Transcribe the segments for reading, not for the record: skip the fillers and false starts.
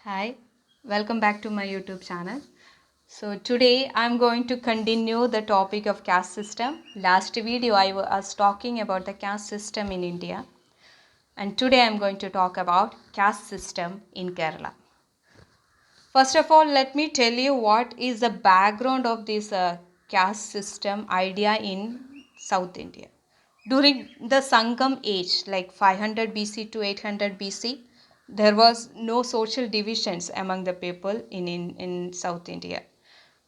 Hi, welcome back to my YouTube channel. So today I'm going to continue the topic of caste system. Last video I was talking about the caste system in India, and today I'm going to talk about caste system in Kerala. First of all, let me tell you what is the background of this caste system idea in South India. During the Sangam age, like 500 BC to 800 BC, there was no social divisions among the people in South India.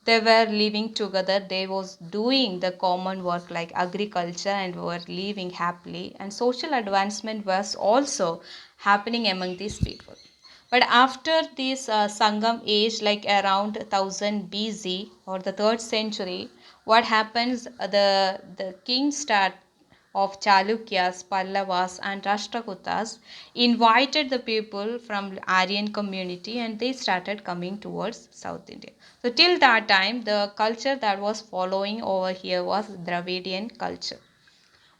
They were living together. They was doing the common work like agriculture and were living happily. And social advancement was also happening among these people. But after this Sangam age, like around 1000 BC or the 3rd century, what happens? The king start of Chalukyas, Pallavas, and Rashtrakutas invited the people from Aryan community and they started coming towards South India. So till that time, the culture that was following over here was Dravidian culture.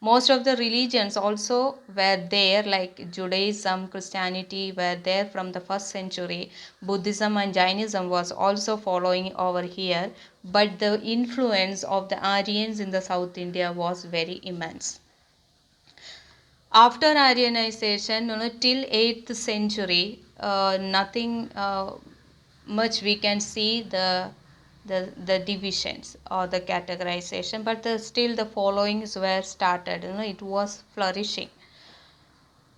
Most of the religions also were there, like Judaism, Christianity were there from the 1st century. Buddhism and Jainism was also following over here, but the influence of the Aryans in the South India was very immense. After Aryanization, till 8th century, nothing much we can see the divisions or the categorization, but still the followings were started. It was flourishing.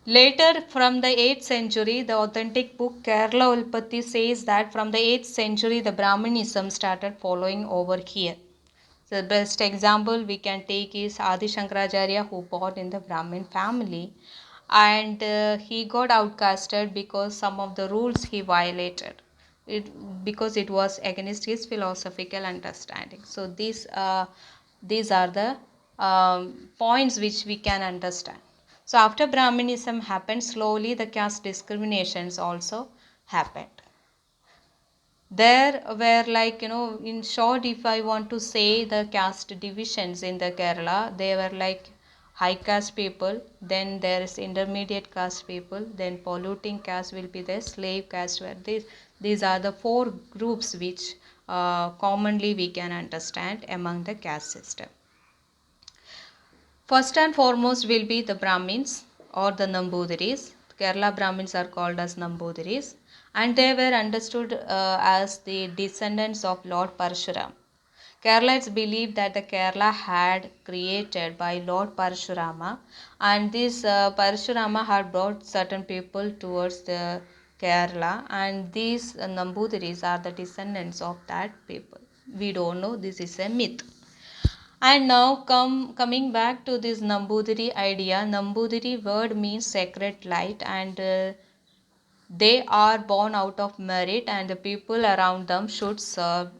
Later, from the 8th century, the authentic book Kerala Ulpatti says that from the 8th century, the Brahmanism started following over here. So the best example we can take is Adi Shankaracharya, who born in the Brahmin family, and he got outcasted because some of the rules he violated. Because it was against his philosophical understanding. So these are the points which we can understand. So after Brahminism happened, slowly the caste discriminations also happened. There were, like, in short, if I want to say the caste divisions in the Kerala, they were like high caste people, then there is intermediate caste people, then polluting caste will be the slave caste, where these are the four groups which commonly we can understand among the caste system. First and foremost will be the Brahmins or the Namboodiris. Kerala Brahmins are called as Namboodiris, and they were understood as the descendants of Lord Parshuram. Keralites believe that the Kerala had created by Lord Parshurama, and this Parshurama had brought certain people towards the Kerala, and these Namboodiris are the descendants of that people. We don't know, this is a myth. And now coming back to this Nambudiri idea, Nambudiri word means sacred light, and they are born out of merit, and the people around them should serve,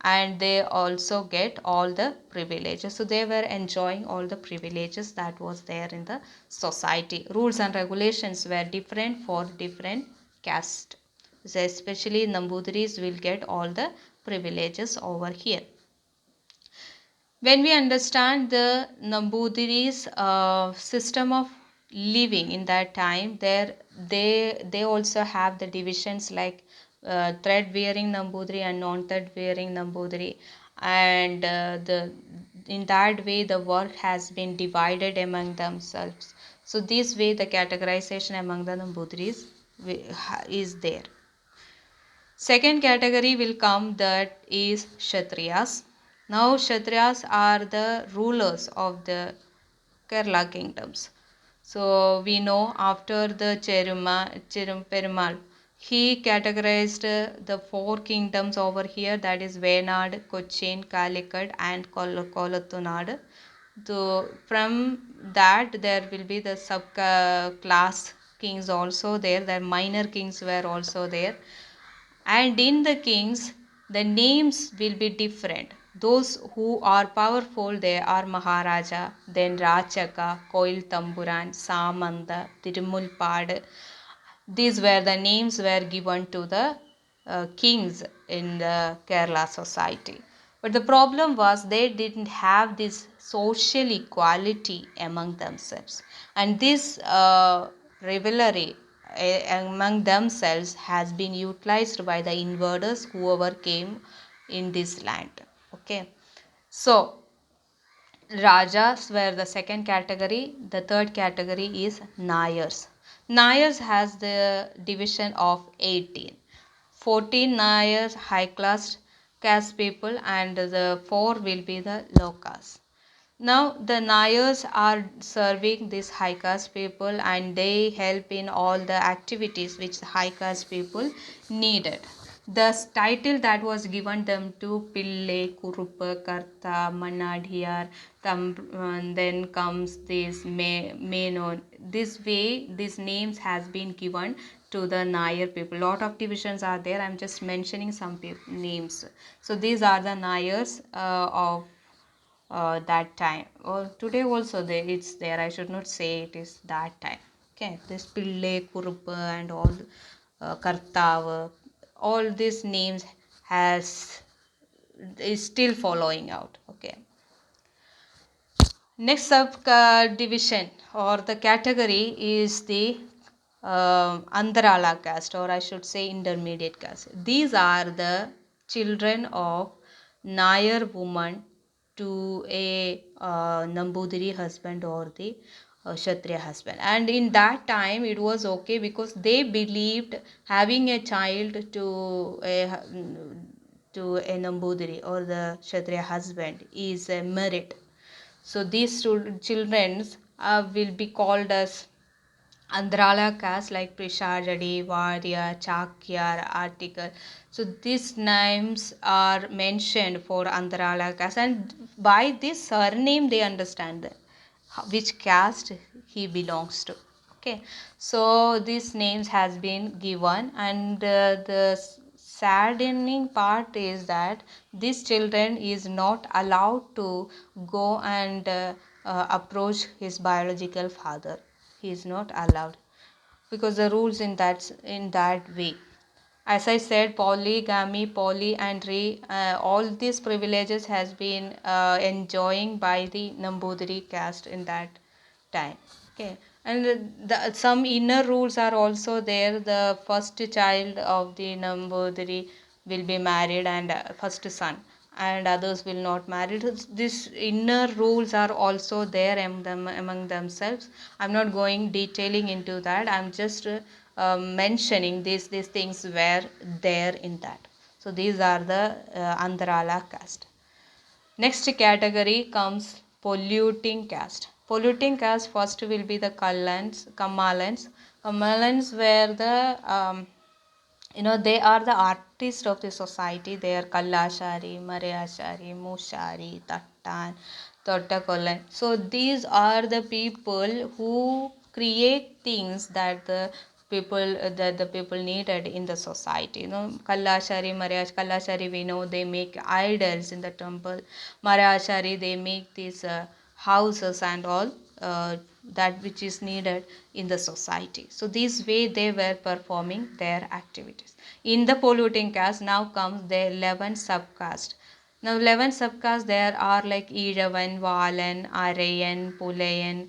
and they also get all the privileges. So they were enjoying all the privileges that was there in the society. Rules and regulations were different for different caste. So especially Nambudiris will get all the privileges over here. When we understand the Nambudiri's system of living in that time, they also have the divisions like thread wearing Nambudiri and non-thread wearing Nambudiri, and the in that way the work has been divided among themselves. So this way the categorization among the Nambudiris is there. Second category will come, that is Kshatriyas. Now Kshatriyas are the rulers of the Kerala kingdoms. So we know after the Perumal, he categorized the four kingdoms over here, that is Venad, Cochin, Calicut and Kolattunad. So from that there will be the sub class kings also there, the minor kings were also there, and in the kings the names will be different. Those who are powerful, they are Maharaja, then Rachaka, Koil Tamburan, Samanta, Tirumulpad. These were the names were given to the kings in the Kerala society. But the problem was they didn't have this social equality among themselves. And this rivalry among themselves has been utilized by the invaders whoever came in this land. Okay, so Rajas were the second category. The third category is Nayars. Nayars has the division of 18. 14 Nayars high class caste people and the 4 will be the low caste. Now the Nayars are serving these high caste people and they help in all the activities which the high caste people needed. The title that was given them to Pille, Kurupa, Karta, Manadhiyar, then comes this Menon. This way, these names has been given to the Nair people. Lot of divisions are there. I'm just mentioning some names. So these are the Nairs of that time. Or today also it's there. I should not say it is that time. Okay, this Pille, Kurupa, and all Kartav, all these names has is still following out. Okay, next sub division or the category is the Andarala caste, or I should say intermediate caste. These are the children of Nair woman to a Nambudiri husband or the Kshatriya husband. And in that time it was okay because they believed having a child to a Nambudiri or the Kshatriya husband is a merit. So these children will be called as Andrala caste like Prishajadi, Varya, Chakyar, Article. So these names are mentioned for Andrala caste, and by this surname they understand which caste he belongs to. Okay, so these names has been given, and the saddening part is that these children is not allowed to go and approach his biological father. He is not allowed because the rules in that way. As I said, polygamy, polyandry, all these privileges has been enjoying by the Nambudiri caste in that time. Okay, and some inner rules are also there. The first child of the Nambudiri will be married, and first son, and others will not marry. These inner rules are also there among themselves. I'm not going detailing into that. I'm just mentioning these things were there in that. So these are the Andarala caste. Next category comes polluting caste. Polluting caste first will be the Kamalans. Kamalans were the they are the artists of the society. They are Kallashari, Mareyashari, Mushari, Tattan, Tottakollan. So these are the people who create things that the people needed in the society. Kallashari, Kallashari, we know they make idols in the temple. Mareyashari, they make these houses and all that which is needed in the society. So this way they were performing their activities. In the polluting caste now comes the 11 subcaste. Now 11 subcastes there are like Iravan, Valan, Arayan, Pulayan,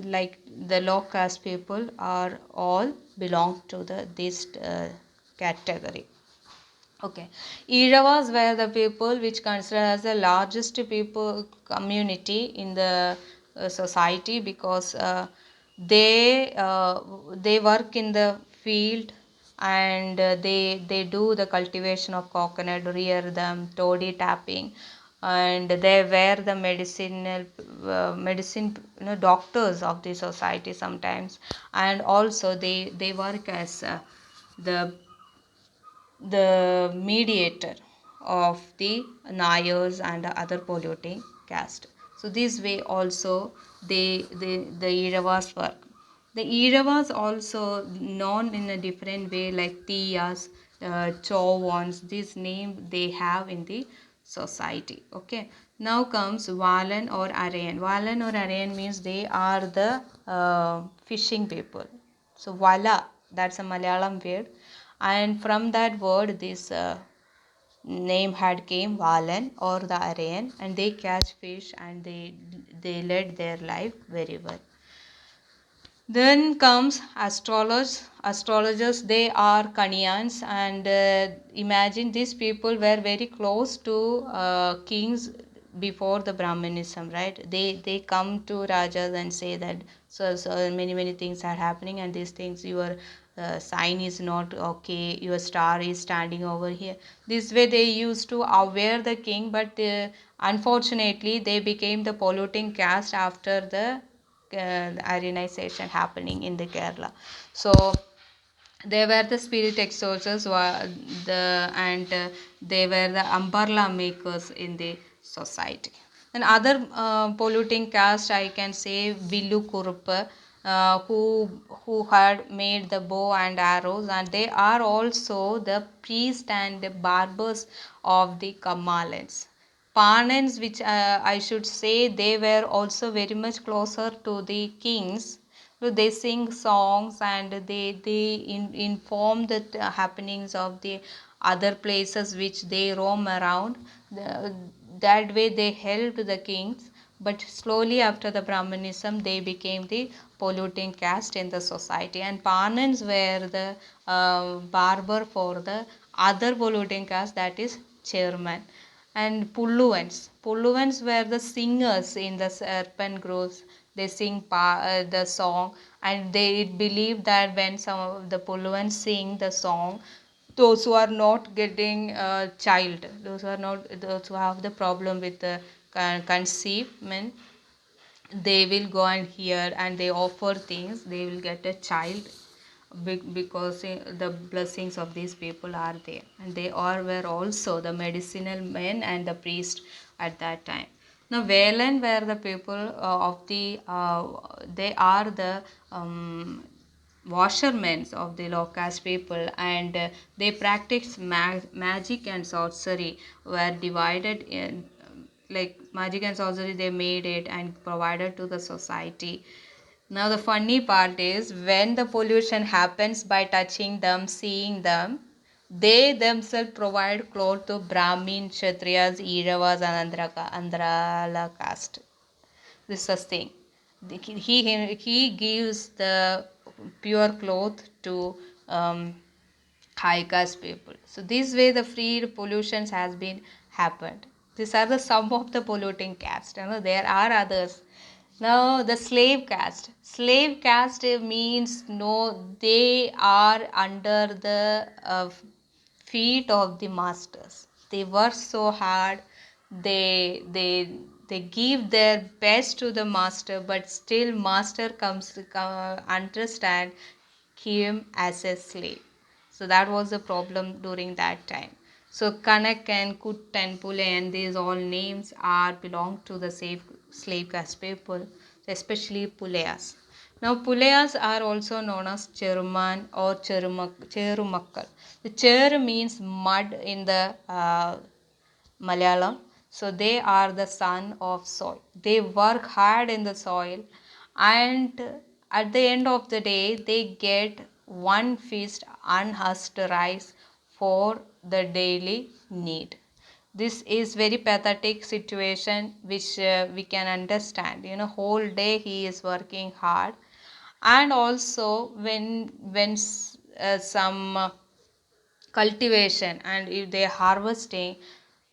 like the low caste people are all belong to this category. Okay, Iravas were the people which considered as the largest people community in the society because they work in the field and they do the cultivation of coconut, rear them, toddy tapping, and they were the medicine doctors of the society sometimes, and also they work as the mediator of the Nayars and other polluting caste. So this way also the Iravas work. The Iravas also known in a different way like Tiyas, Chovans. This name they have in the society. Okay. Now comes Valan or Arayan. Valan or Arayan means they are the fishing people. So Vala, that's a Malayalam word, and from that word this name had came Valan or the Arayan, and they catch fish and they led their life very well. Then comes astrologers. Astrologers, they are Kanyans, and imagine these people were very close to kings before the Brahmanism, right? They come to rajas and say that so many things are happening, and these things your sign is not okay, your star is standing over here. This way they used to aware the king, but unfortunately they became the polluting caste after the Aryanization happening in the Kerala. So they were the spirit exorcers and they were the umbrella makers in the society. And other polluting caste, I can say Villu Kurupa, who had made the bow and arrows, and they are also the priests and the barbers of the Kamalans. Panans, which I should say, they were also very much closer to the kings. So they sing songs and they inform the happenings of the other places which they roam around. That way they helped the kings. But slowly after the Brahmanism, they became the polluting caste in the society. And Panans were the barber for the other polluting caste, that is chairman. And Pulluans. Pulluans were the singers in the serpent groves. They sing the song, and they believe that when some of the Pulluans sing the song, those who are not getting a child, those who have the problem with the conceivement, they will go and hear and they offer things. They will get a child because the blessings of these people are there, and they all were also the medicinal men and the priest at that time. Now Velan were the people of the they are the washermen of the low caste people, and they practiced magic and sorcery, were divided in like magic and sorcery. They made it and provided to the society. Now the funny part is when the pollution happens by touching them, seeing them, they themselves provide clothes to Brahmin, Kshatriyas, Iravas, and Andrala caste. This is the thing. He gives the pure cloth to high caste people. So this way the free pollutions has been happened. These are the some of the polluting caste. There are others. Now the slave caste. Slave caste means no, they are under the feet of the masters. They work so hard. They give their best to the master, but still master comes to understand him as a slave. So that was the problem during that time. So Kanak and Kut and Pule and these all names are belong to the slave caste people, especially Pulayas. Now Pulayas are also known as Cheruman or Cherumakkal. The Cher means mud in the Malayalam. So they are the son of soil. They work hard in the soil, and at the end of the day they get one feast unhusked rice for the daily need. This is very pathetic situation which we can understand. Whole day he is working hard, and also when some cultivation and if they harvesting,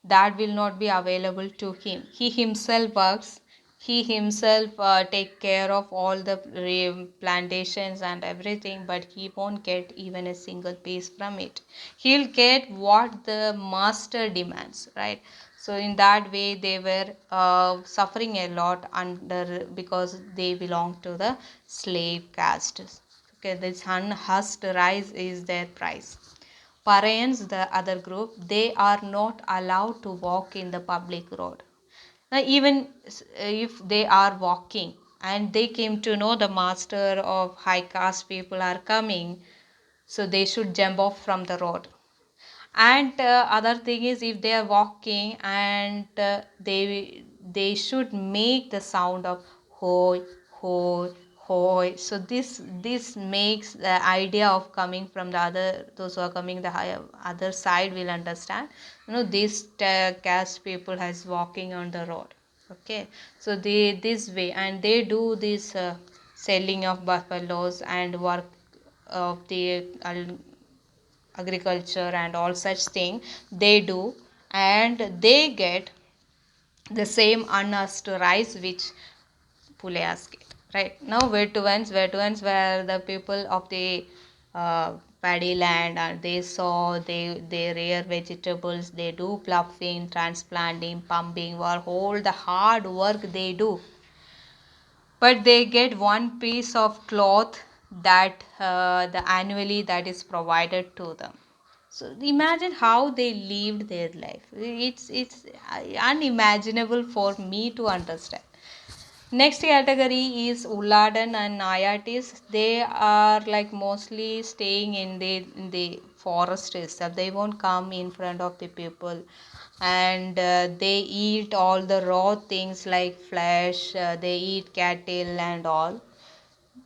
that will not be available to him. He himself works, he himself take care of all the plantations and everything, but he won't get even a single piece from it. He'll get what the master demands, right? So in that way they were suffering a lot under, because they belong to the slave caste. Okay, this unhusked rice is their price. Parents, the other group, they are not allowed to walk in the public road. Now, even if they are walking and they came to know the master of high caste people are coming, so they should jump off from the road. And other thing is, if they are walking and they should make the sound of hoy, hoy, hoy. So this makes the idea of coming from the other, those who are coming the higher, other side will understand. This caste people has walking on the road. Okay, so they this way, and they do this selling of buffaloes and work of the agriculture and all such thing they do, and they get the same unasked rice which Pulayas get. Right now, Vetuans were the people of the paddy land, and they saw they rear vegetables, they do ploughing, transplanting, pumping, or all the hard work they do, but they get one piece of cloth that the annually that is provided to them. So imagine how they lived their life. It's unimaginable for me to understand. Next category is Uladan and Nayatis. They are like mostly staying in the forest itself. They won't come in front of the people, and they eat all the raw things like flesh. They eat cattle and all,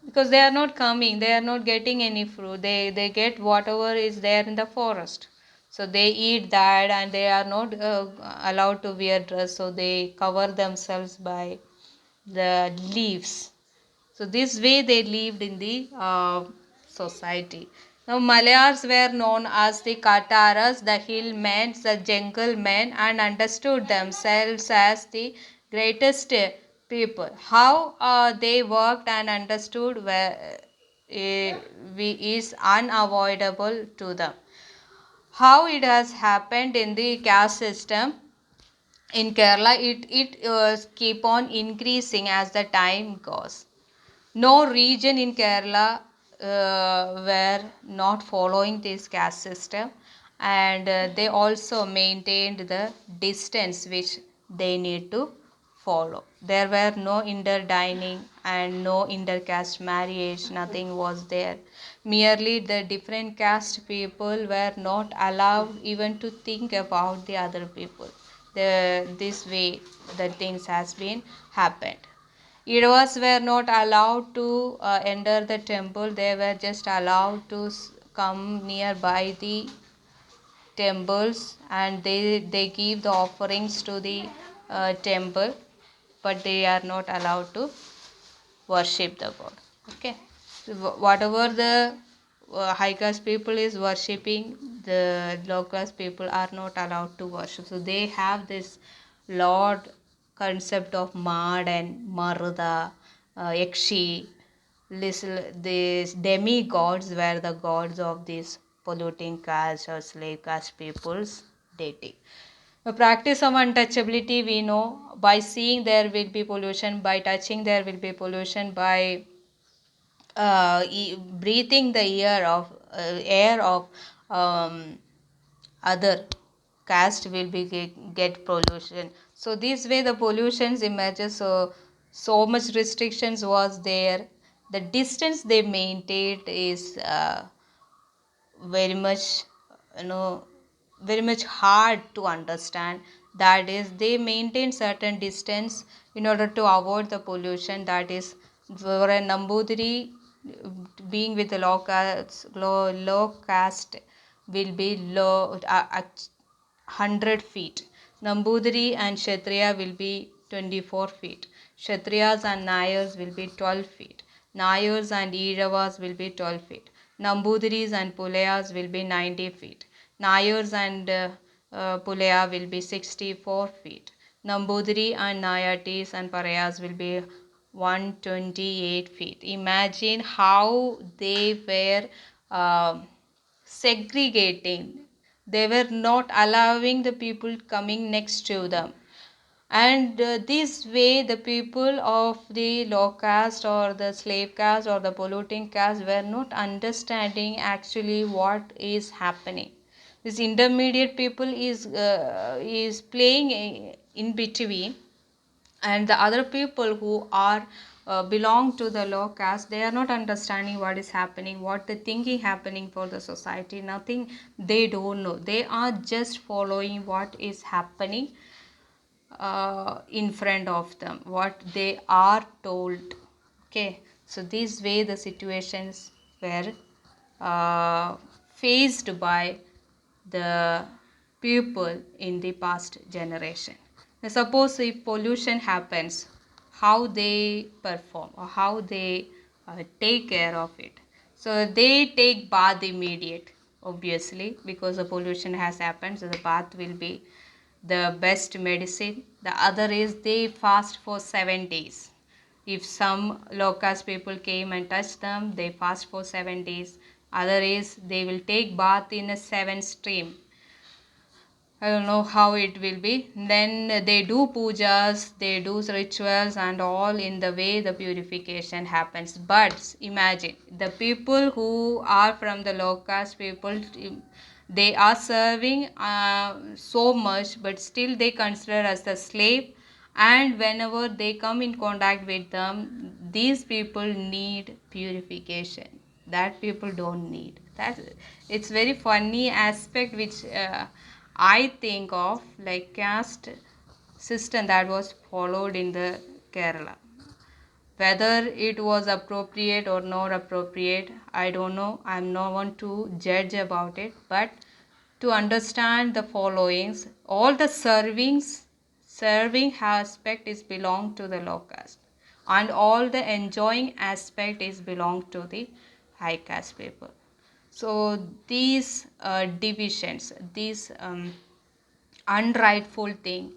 because they are not coming. They are not getting any fruit. They get whatever is there in the forest. So they eat that, and they are not allowed to wear dress. So they cover themselves by the leaves. So this way they lived in the society. Now Malayars were known as the Kataras, the hillmen, the jungle men, and understood themselves as the greatest people. How they worked and understood is unavoidable to them. How it has happened in the caste system in Kerala, it keep on increasing as the time goes. No region in Kerala were not following this caste system, and they also maintained the distance which they need to follow. There were no interdining and no intercaste marriage, nothing was there. Merely the different caste people were not allowed even to think about the other people. This way the things has been happened. Idvas were not allowed to enter the temple. They were just allowed to come nearby the temples, and they give the offerings to the temple, but they are not allowed to worship the god. Okay, so whatever the high caste people is worshipping, the low caste people are not allowed to worship. So they have this lord concept of Mad and Maruda, Yakshi. These demigods were the gods of these polluting caste or slave caste people's deity. The practice of untouchability, we know by seeing there will be pollution, by touching there will be pollution, by breathing the air of other caste will be get pollution. So this way the pollutions emerges. So much restrictions was there. The distance they maintained is very much, you know, very much hard to understand. That is, they maintain certain distance in order to avoid the pollution. That is, for a Nambudiri, being with a low caste will be low 100 feet. Nambudiri and Kshatriya will be 24 feet. Kshatriyas and Nayars will be 12 feet. Nayars and Iravas will be 12 feet. Nambudiris and Pulayas will be 90 feet. Nayars and Pulaya will be 64 feet. Nambudiri and Nayatis and Parayas will be 128 feet. Imagine how they were segregating. They were not allowing the people coming next to them, and this way the people of the low caste or the slave caste or the polluting caste were not understanding actually what is happening. This intermediate people is playing in between, and the other people who are belong to the low caste, they are not understanding what is happening, what the thinking happening for the society. Nothing, they don't know. They are just following what is happening in front of them, what they are told. Okay, so this way the situations were faced by the people in the past generation. Now suppose if pollution happens, how they perform or how they take care of it. So they take bath immediate, obviously, because the pollution has happened. So the bath will be the best medicine. The other is they fast for 7 days. If some low caste people came and touched them, they fast for 7 days. Other is they will take bath in a seven stream. I don't know how it will be. Then they do pujas, they do rituals, and all in the way the purification happens. But imagine the people who are from the low caste people, they are serving so much, but still they consider as the slave. And whenever they come in contact with them, these people need purification. That people don't need. That it's very funny aspect which. I think of like caste system that was followed in the Kerala. Whether it was appropriate or not appropriate, I don't know. I'm no one to judge about it. But to understand the followings, all the serving aspect is belong to the low caste, and all the enjoying aspect is belong to the high caste people. So these divisions, these unrightful thing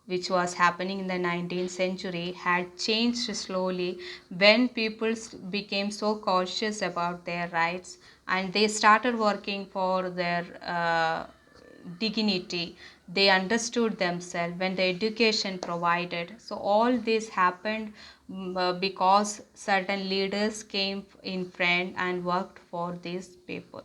which was happening in the 19th century had changed slowly when people became so cautious about their rights, and they started working for their dignity. They understood themselves when the education provided. So all this happened because certain leaders came in front and worked for these people.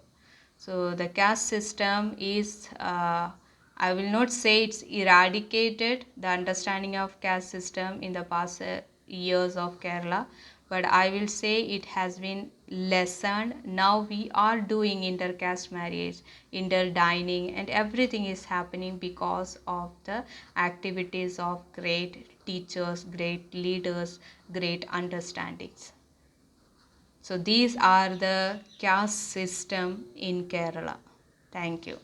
So the caste system is, I will not say it's eradicated the understanding of caste system in the past years of Kerala, but I will say it has been lessened. Now we are doing intercaste marriage, interdining, and everything is happening because of the activities of great teachers, great leaders, great understandings. So these are the caste system in Kerala. Thank you.